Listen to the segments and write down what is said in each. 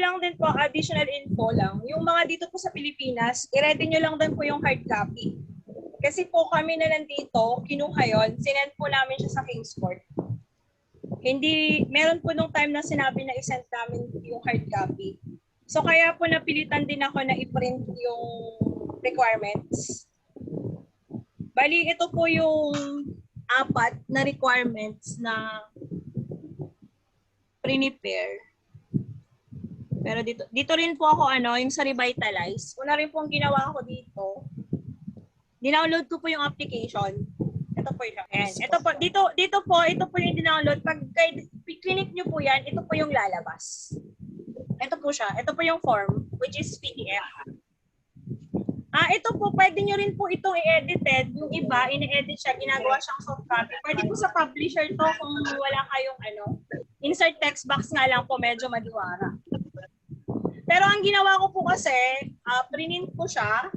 lang din po, additional info lang. Yung mga dito po sa Pilipinas, i-ready nyo lang din po yung hard copy. Kasi po kami na nandito, kinuha yun, sinend po namin siya sa Kingsport. Hindi, meron po nung time na sinabi na isend namin yung hard copy. So kaya po napilitan din ako na i-print yung requirements. Bali, ito po yung 4 na requirements na prepare. Pero dito rin po ako yung sa Revitalize. Una rin po ang ginawa ko dito. Dinownload ko po yung application. Ito po yun. Ayan. Ito po, ito po yung dinownload. Pag click nyo po yan, ito po yung lalabas. Ito po siya. Ito po yung form, which is PDF. Ito po, pwede nyo rin po itong i-edited. Yung iba, ini-edit siya, ginagawa siyang soft copy. Pwede po sa publisher to kung wala kayong insert text box nga lang po, medyo madiwara. Pero ang ginawa ko po kasi, print ko siya.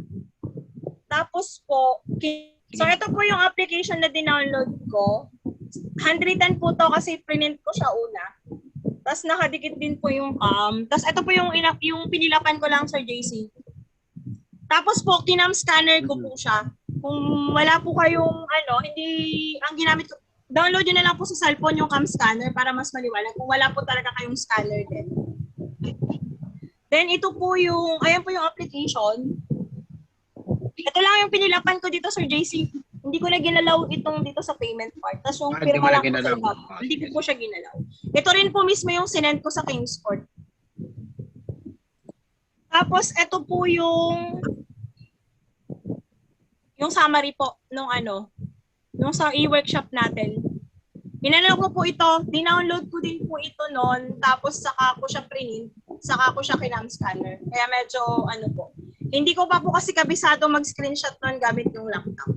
Tapos po, so ito po yung application na dinownload ko. 110 po to kasi print ko siya una. Tapos nakadikit din po yung cam. Tapos ito po yung pinilapan ko lang sa JC. Tapos po, kinam scanner ko po siya. Kung wala po kayong hindi, ang ginamit ko, download nyo na lang po sa cellphone yung cam scanner para mas maliwanag. Kung wala po talaga kayong scanner din. Then ito po ayan po yung application. Ito lang yung pinilapan ko dito sa JC. Hindi ko na ginalaw itong dito sa payment part. Tapos yung firma lang po sa iba. Hindi ko po siya ginalaw. Ito rin po mismo yung sinend ko sa Kingsport. Tapos ito po yung summary po nung sa e-workshop natin. Inano ko po ito, dinownload ko din po ito noon, tapos saka ko siya print, saka ko siya kinam scanner. Kaya medyo po. Hindi ko pa po kasi kabisado mag-screenshot noon gamit yung laptop.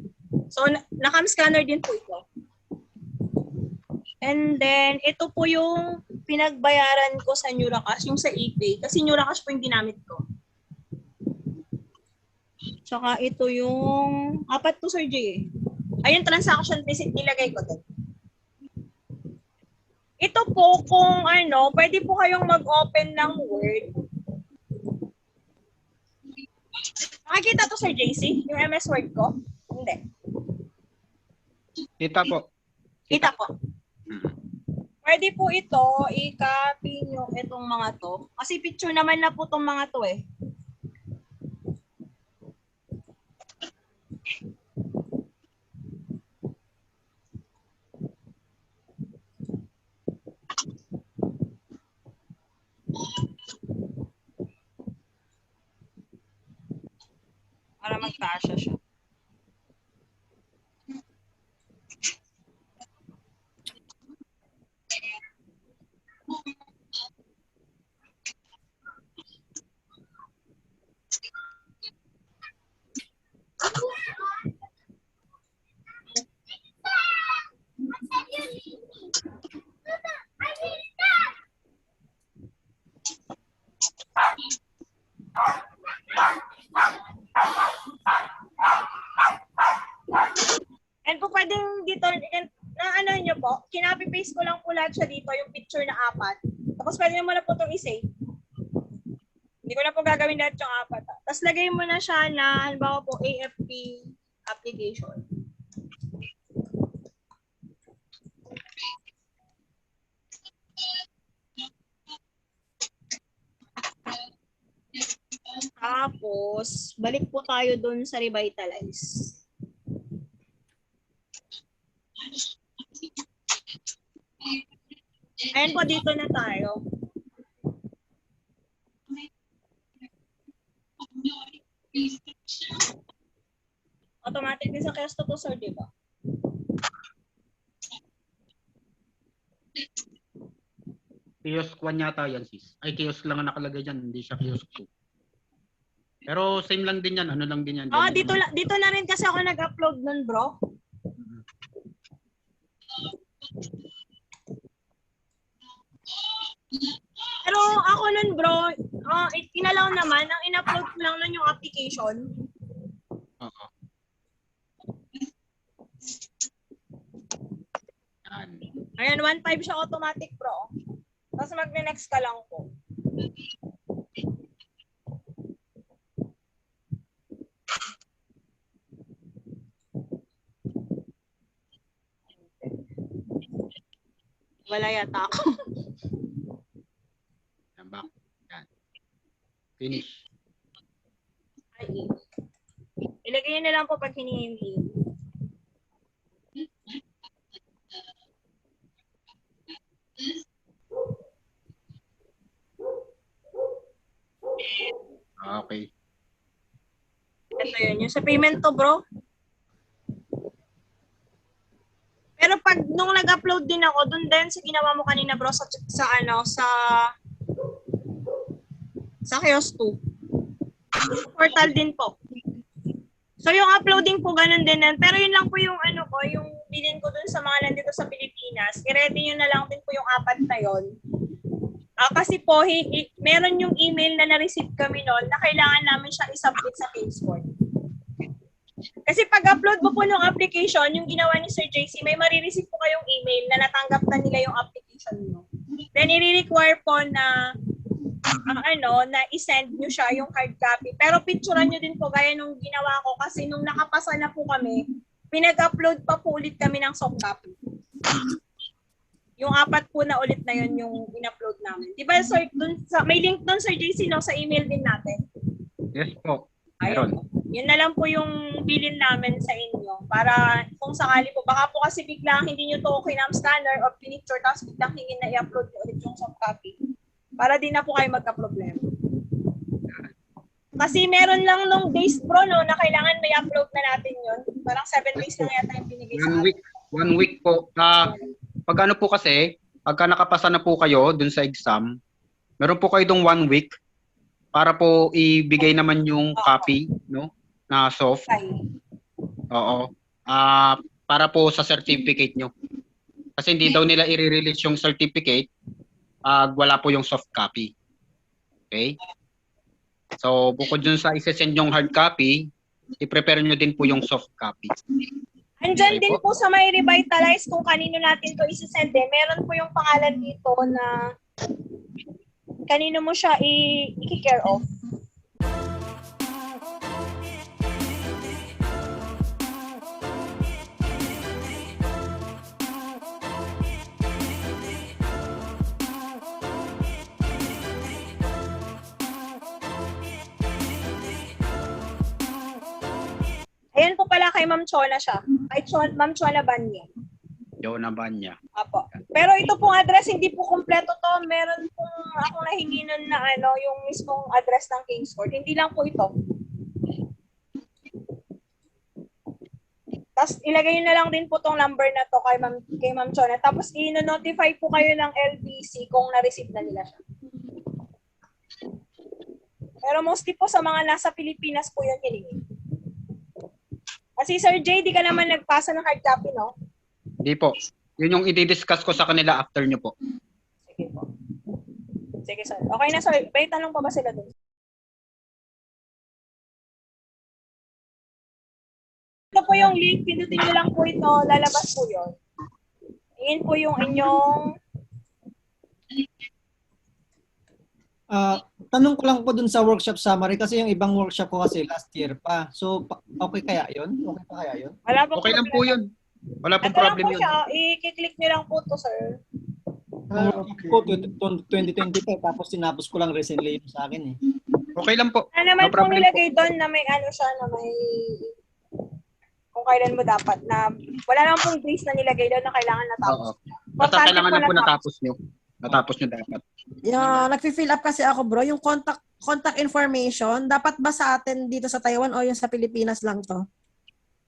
So na-cam scanner din po ito. And then ito po yung pinagbayaran ko sa Nuracash, yung sa ePay, kasi Nuracash po yung ginamit ko. Tsaka ito yung 4 to Sir J. Ayun, transaction receipt nilagay ko din. Ito po kung pwede po kayong mag-open ng Word. Makikita to Sir JC, yung MS Word ko? Hindi. Kita po. Kita po. Pwede po ito, i-copy nyo itong mga to. Kasi picture naman na po itong mga to eh. Para magkasya siya. And po pwedeng dito, na nyo po, kinapi-paste ko lang po lahat siya dito, yung picture na 4. Tapos pwede mo na po itong i-save. Hindi ko na po gagawin lahat yung 4. Tapos lagay mo na siya na, halimbawa po, AFP application. Tapos, balik po tayo dun sa Revitalize. Ayan po, dito na tayo. Automatic din sa Kesto to, sir, di ba? Kiosk 1 yata yan, sis. Ay, kiosk lang ang nakalagay dyan. Hindi siya kiosk 2. Pero same lang din yan. Ano lang din yan. Dito na rin kasi ako nag-upload nun, bro. Pero ako nun, bro, inalaw naman, ang in-upload ko lang nun yung application. Oo. Ayan, 1.5 siya automatic, bro. Tapos magne-next ka lang po. Wala yata ako. Yan, back. Yan. Finish. Ay, ilagay nyo na lang po pag hiningi yung email. Okay. Ito yun. Yung sa payment to, bro. Pero pag nung nag-upload din ako, dun din sa ginawa mo kanina, bro, sa Kiosk 2. Portal din po. So yung uploading po ganun din. Pero yun lang po yung yung bilin ko dun sa mga nandito sa Pilipinas. I-ready nyo na lang din po yung 4 na yun. Kasi po, meron yung email na na-receive kami noon na kailangan namin siyang i-submit sa Kingsport. Kasi pag-upload mo po ng application, yung ginawa ni Sir JC, may marireceive po kayong email na natanggap na nila yung application mo. Then, i-require po na na i-send nyo siya yung hard copy. Pero picturean nyo din po gaya nung ginawa ko kasi nung nakapasa na po kami, pinag-upload pa po ulit kami ng soft copy. Yung 4 po na ulit na yun yung in-upload namin. Diba, sir, may link dun, Sir JC, no, sa email din natin. Yes po. Ayun. Yun na lang po yung bilin namin sa inyo para kung sakali po, baka po kasi biglang hindi nyo to kinam-scanner or pinicture tapos biglang hingin na i-upload nyo ulit yung soft copy. Para di na po kayo magka-problema. Kasi meron lang nung days, bro, no, na kailangan may upload na natin yun. Parang 7 days lang yata yung binigay sa atin. 1 week po. Pag ano po kasi, pagka nakapasa na po kayo dun sa exam, meron po kayo dong 1 week para po ibigay naman yung copy, no, na soft. Oo. Para po sa certificate nyo. Kasi hindi daw nila i-release yung certificate wala po yung soft copy. Okay? So, bukod dun sa isa-send yung hard copy, i-prepare nyo din po yung soft copy. Andyan din po sa may revitalize kung kanino natin to isi-send meron po yung pangalan dito na kanino mo siya i-care of. Ayan po pala kay Ma'am Chona siya. Kay Ma'am Chona Banya. Chona Banya. Apo. Pero ito pong address, hindi po kompleto to. Meron pong akong nahingi nun na yung mismong address ng Kingsport. Hindi lang po ito. Tapos ilagay nyo na lang din po tong number na to kay Ma'am Chona. Tapos i-notify po kayo ng LBC kung na-receive na nila siya. Pero mostly po sa mga nasa Pilipinas po yun hiningi. Kasi Sir Jay, di ka naman nagpasa ng hard copy, no? Hindi po. Yun yung i-discuss ko sa kanila after nyo po. Sige po. Sige, sir. Okay na, sir. May tanong pa ba sila doon? Ito po yung link. Pindutin nyo lang po ito. Lalabas po yun. Iyan po yung inyong... Tanong ko lang po dun sa workshop summary kasi yung ibang workshop ko kasi last year pa. So, okay kaya yun? Okay pa kaya yun? Wala po Okay lang po yun. Wala pong problem yun. I-click nyo lang po to, sir. Okay. Po, 2025 tapos tinapos ko lang recently yun sa akin eh. Okay lang po. Ano naman No pong problem nilagay doon na may siya, na may kung kailan mo dapat na wala naman pong days na nilagay doon na kailangan natapos. Oo. Basta kailangan na po natapos nyo. Natapos nyo dapat. Nag-fill up kasi ako, bro. Yung contact information, dapat ba sa atin dito sa Taiwan o yung sa Pilipinas lang to?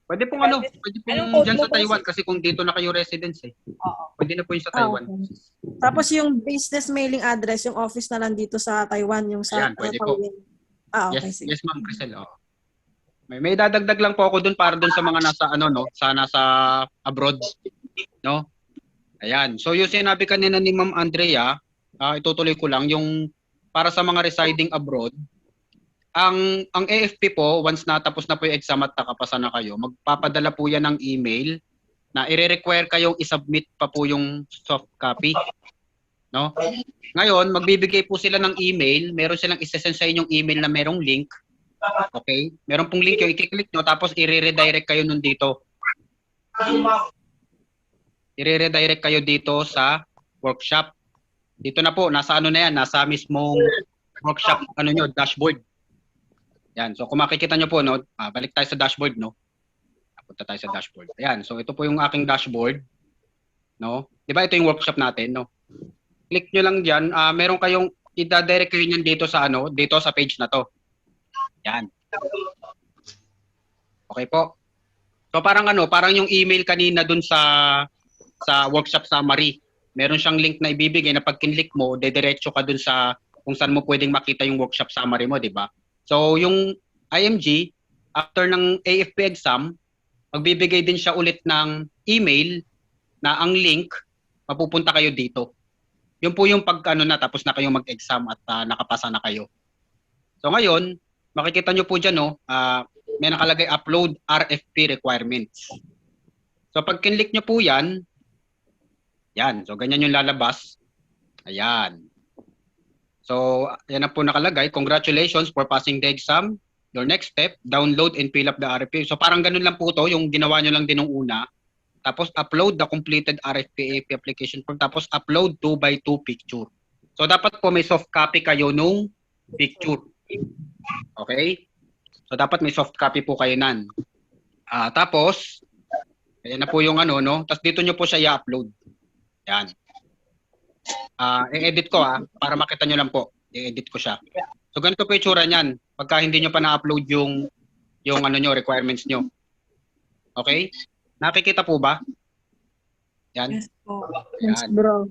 Pwede pong pwede pong dyan sa Taiwan kasi kung dito na kayo residence eh. Oo. Pwede na po yung sa Taiwan. Okay. Tapos yung business mailing address, yung office na lang dito sa Taiwan, yung sa Ayan, pwede po. okay, Yes, sige. yes ma'am Crisel. Oh. May dadagdag lang po ako dun para dun sa mga nasa nasa abroad, no? Ayan. So yung sinabi kanina ni Ma'am Andrea, itutuloy ko lang yung para sa mga residing abroad. Ang AFP po, once natapos na po yung exam at nakapasa na kayo, magpapadala po yan ng email na i-require kayong isubmit pa po yung soft copy. No? Ngayon, magbibigay po sila ng email, meron silang isesend sa inyong email na merong link. Okay? Meron pong link yung i-click nyo, tapos i-redirect kayo nun dito. I-redirect kayo dito sa workshop. Dito na po, nasa ano na yan, nasa mismong workshop nyo, dashboard. Yan. So kung makikita nyo po, no, balik tayo sa dashboard, no. Punta tayo sa dashboard. Ayan. So ito po yung aking dashboard, no. 'Di ba ito yung workshop natin, no? Click nyo lang diyan, meron kayong i-direct kayo niyan dito sa ano, dito sa page na to. Yan. Okay po. So parang ano, parang yung email kanina dun sa workshop summary. Meron siyang link na ibibigay na pag kinlik mo, dediretso ka dun sa kung saan mo pwedeng makita yung workshop summary mo, 'di ba? So yung IMG after ng AFP exam, magbibigay din siya ulit ng email na ang link mapupunta kayo dito. Yun po yung pag ano na tapos na kayo mag-exam at nakapasa na kayo. So ngayon, makikita nyo po diyan, no, may nakalagay upload RFP requirements. So pag kinlik nyo po yan, yan. So ganyan yung lalabas. Ayan. So yan na po nakalagay. Congratulations for passing the exam. Your next step, download and fill up the RFP. So parang ganun lang po to, yung ginawa nyo lang din nung una. Tapos upload the completed RFP application form. Tapos upload 2x2 picture. So dapat po may soft copy kayo nung picture. Okay? So dapat may soft copy po kayo nan. Tapos, ayan na po yung ano, no? Tapos dito nyo po siya i-upload. Yan. I-edit ko para makita nyo lang po. I-edit ko siya. So ganito po yung itsura niyan pagka hindi nyo pa na-upload yung ano nyo, requirements nyo. Okay? Nakikita po ba? Yan. Yes po. Ayan. Yes, bro.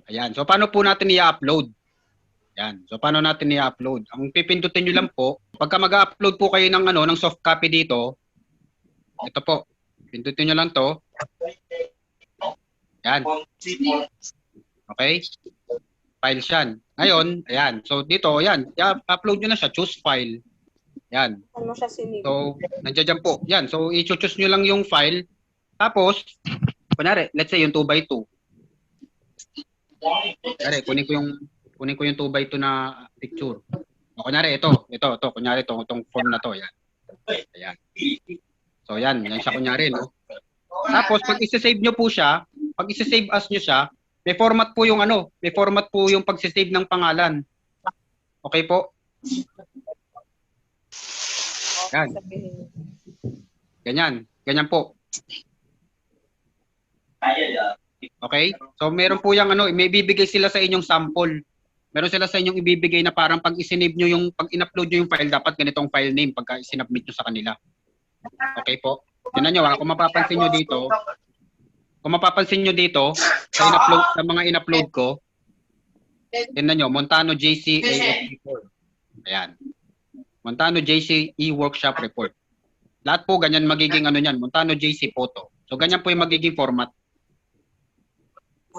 Ayan. So paano po natin i-upload? Yan. So paano natin i-upload? Ang pipindutin nyo lang po, pagka mag-upload po kayo ng ano, ng soft copy dito, ito po. Pindutin nyo lang to. Yan. Okay? Files yan. Ngayon, ayan. So dito, ayan. I-upload nyo na siya. Choose file. Yan. Ano siya sinili? So, nandiyan dyan po. Yan. So, i-choose nyo lang yung file. Tapos, kunwari, let's say yung 2x2. Kunwari, kunin ko yung 2x2 na picture. O, kunwari, ito. Kunwari, itong form na to. Yan. Ayan. So, yan. Yan siya kunyari, no? Tapos, pag isa-save nyo po siya, pag isa-save as nyo siya, may format po yung ano, may format po yung pag-save ng pangalan. Okay po? Yan. Ganyan po. Okay? So meron po yung ano, may bibigay sila sa inyong sample. Meron sila sa inyong ibibigay na parang pag isinave nyo yung, pag in-upload nyo yung file, dapat ganitong file name pagka isinubmit nyo sa kanila. Okay po? Tingnan nyo, kung mapapansin nyo dito, sa mga in-upload ko, tingnan nyo, Montano JC AFP4. Ayan. Montano JC e-workshop report. Lahat po ganyan magiging ano niyan, Montano JC photo. So ganyan po yung magiging format.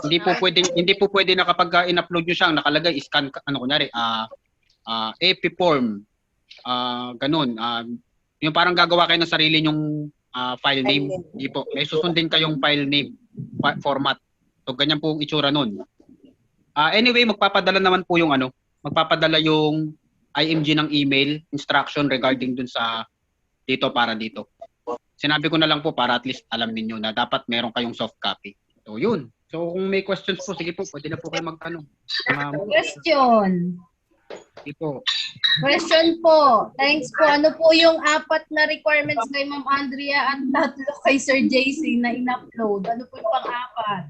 Hindi po pwede na kapag in-upload niyo siya, nakalagay scan ano kunyari, AP form, ganun. Yung parang gagawa kayo ng sarili nyong file name. Hindi po. May susundin kayong file name format. So ganyan po ang itsura nun. Anyway, magpapadala naman po yung ano, magpapadala yung IMG ng email instruction regarding dun sa dito para dito. Sinabi ko na lang po para at least alam niyo na dapat meron kayong soft copy. So yun. So kung may questions po, sige po, pwede na po kayo magtanong. Question. Sige po. Question po. Thanks po. Ano po yung 4 na requirements kay Ma'am Andrea at 3 kay Sir JC na in-upload? Ano po yung pang-4?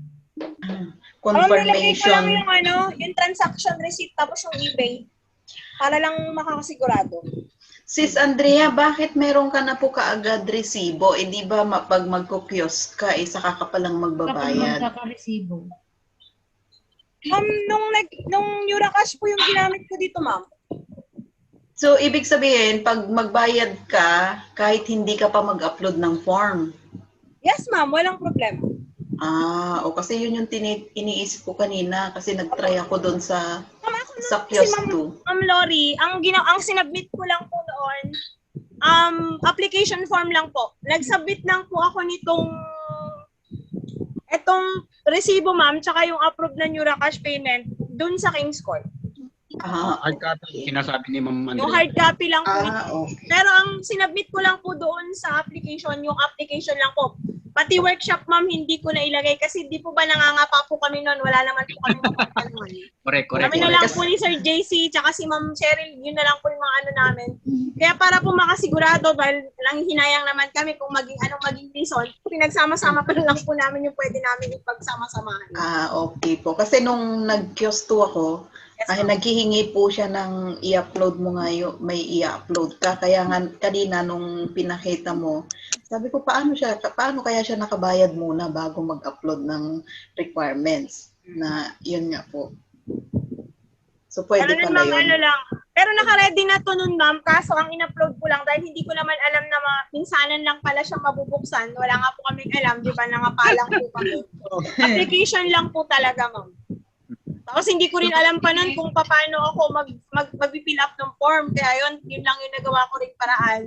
Nilagay ko lang yung ano, yung transaction receipt tapos yung eBay. Para lang makakasigurado. Sis Andrea, bakit meron ka na po kaagad resibo? Eh di ba pag magko-kiosk ka, saka ka palang magbabayad? Kapag magkaka-resibo. Nung Euracash po yung ginamit ko dito, ma'am. So, ibig sabihin, pag magbayad ka, kahit hindi ka pa mag-upload ng form? Yes, ma'am. Walang problema. O kasi yun yung iniisip ko kanina kasi nag-try ako doon sa Si kiosk 2. Ma'am Lori, ang sinubmit ko lang po noon, application form lang po. Nag-submit lang po ako etong resibo, ma'am, tsaka yung approved na Euracash payment dun sa King's Court. Hard copy, sinasabi ni Ma'am Andrea. Yung hard copy lang po. Okay. Pero ang sinubmit ko lang po doon sa application, yung application lang po. Pati workshop, ma'am, hindi ko na ilagay kasi di po ba nangangapa po kami noon, wala naman po kami mapagpanuan. Correct. Kami na lang po ni Sir JC tsaka si Ma'am Cheryl, yun na lang po yung mga ano namin. Kaya para po makasigurado, dahil lang hinayang naman kami kung maging reason, pinagsama-sama pa lang po namin yung pwede namin ipagsama-samahan. Okay po. Kasi nung nag-kiosk 2 ako, naghihingi po siya ng i-upload mo nga may i-upload ka. Kaya nga kanina nung pinakita mo, sabi ko paano kaya siya nakabayad muna bago mag-upload ng requirements na yun nga po. So pwede pala yun. Pero naka-ready na to nun, ma'am. Kaso ang in-upload ko lang dahil hindi ko naman alam na minsanan lang pala siyang mabubuksan. Wala nga po kaming alam, di ba? Nangapalang po kami. Application lang po talaga, ma'am. Tapos hindi ko rin alam pa nun kung paano ako mag-fill up ng form. Kaya yun lang yung nagawa ko rin paraan.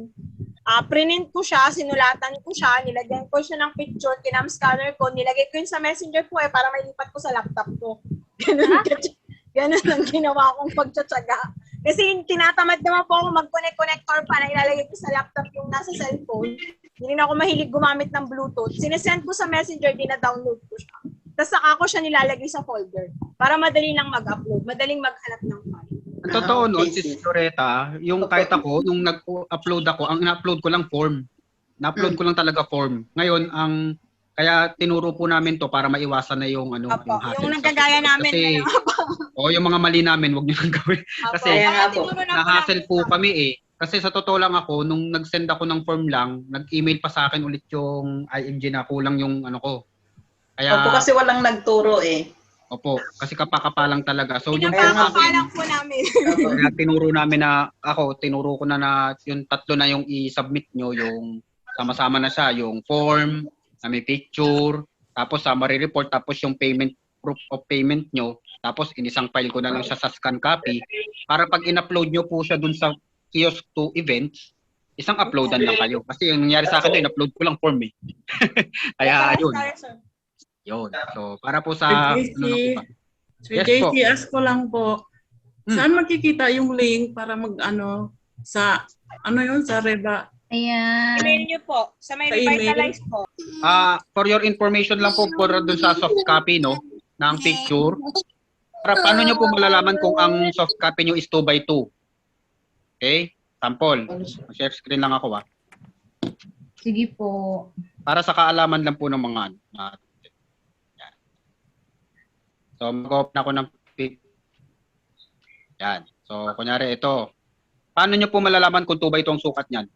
Print ko siya, sinulatan ko siya, nilagyan ko siya ng picture, kinam-scanner ko, nilagay ko yun sa messenger ko para mailipat ko sa laptop ko. Ganun ang ginawa kong pagtsatsaga. Kasi tinatamad naman po ako mag-connect-connector pa na ilalagay ko sa laptop yung nasa cellphone. Hindi na ako mahilig gumamit ng Bluetooth. Sinesend ko sa messenger, dina-download ko siya. Tapos saka ko siya nilalagay sa folder para madali lang mag-upload, madaling maghanap ng file. Ang totoo nun, Sis Loretta, yung kahit ako, nung nag-upload ako, ang in-upload ko lang form. Na-upload ko lang talaga form. Ngayon, kaya tinuro po namin to para maiwasan na yung yung hassle. Yung nagkagaya namin. Kasi, yung mga mali namin, wag niyo nang gawin. Kasi na-hassle po kami Kasi sa totoo lang ako, nung nag-send ako ng form lang, nag-email pa sa akin ulit yung IMG na kulang yung ko. Kaya, Opo, kasi walang nagturo Opo, kasi kapakapa lang talaga. So yung kapakapa lang po namin. Kaya tinuro namin tinuro ko na yung 3 na yung i-submit nyo, yung sama-sama na siya, yung form, na may picture, tapos summary report, tapos yung proof of payment nyo, tapos inisang file ko na lang siya sa scan copy, para pag in-upload nyo po siya dun sa kiosk 2 events, isang uploadan lang kayo. Kasi yung nangyari sa akin, in-upload ko lang form Kaya yun. Yun. So, para po sa... Sir JC, ask ko lang po, saan makikita yung link para sa Reba? Ayan. Email nyo po. Sa may revitalize po. For your information lang po, dun sa soft copy, ng picture. Para paano nyo po malalaman kung ang soft copy nyo is 2x2? Okay? Sample. Share screen lang ako, Sige po. Para sa kaalaman lang po ng mga So, mag-open ako ng pic. Yan. So, kunyari ito. Paano nyo po malalaman kung 2x2 ang sukat niyan?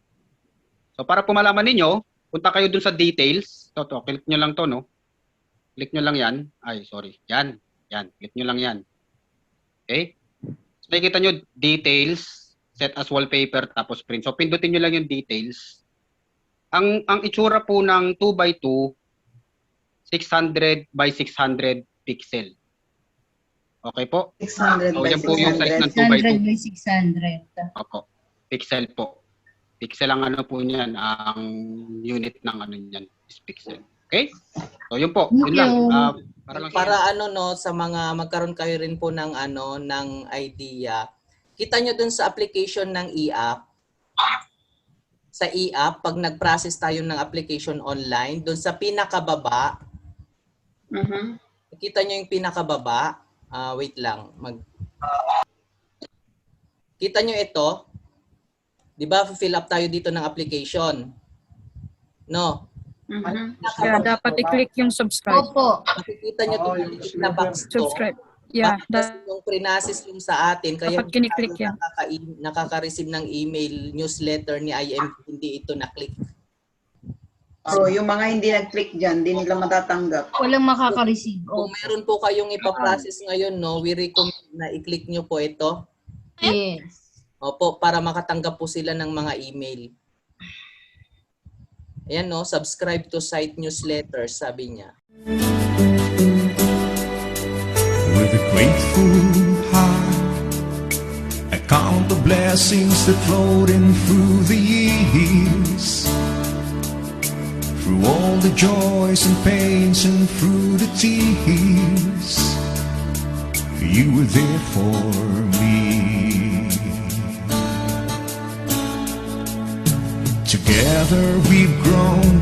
So, para po malaman ninyo, punta kayo dun sa details. Click nyo lang to, Click nyo lang yan. Ay, sorry. Yan. Click nyo lang yan. Okay? So, nakikita nyo, details, set as wallpaper, tapos print. So, pindutin nyo lang yung details. Ang itsura po ng 2x2, 600 by 600 pixel. Okay po? 600 by yan po yung size ng 600 2x2. by 600. Opo. Pixel po. Pixel ang po niyan, ang unit ng niyan is pixel. Okay? So yun po, yun lang. Para sa mga magkaroon kayo rin po ng ng idea. Kita nyo dun sa application ng e-app. Sa e-app, pag nag-process tayo ng application online, dun sa pinakababa, kita nyo yung pinakababa. Wait lang. Kita nyo ito. Di ba, fill up tayo dito ng application. No? Yeah, dapat i-click yung subscribe. Opo. Makikita nyo ito na box to. Subscribe. Yeah. Yung pre-process yung sa atin. Kaya dapat kiniklik yan. Nakaka-receive ng email, newsletter ni IMG, hindi ito na-click. So, yung mga hindi nag-click dyan, hindi nila matatanggap. Walang makaka-receive. Kung meron po kayong ipaprocess ngayon, we recommend na i-click nyo po ito. Yes. Opo, para makatanggap po sila ng mga email. Ayan subscribe to site newsletter, sabi niya. With a grateful heart, I count the blessings that flowed in through the years. Through all the joys and pains and through the tears, you were there for me. Together we've grown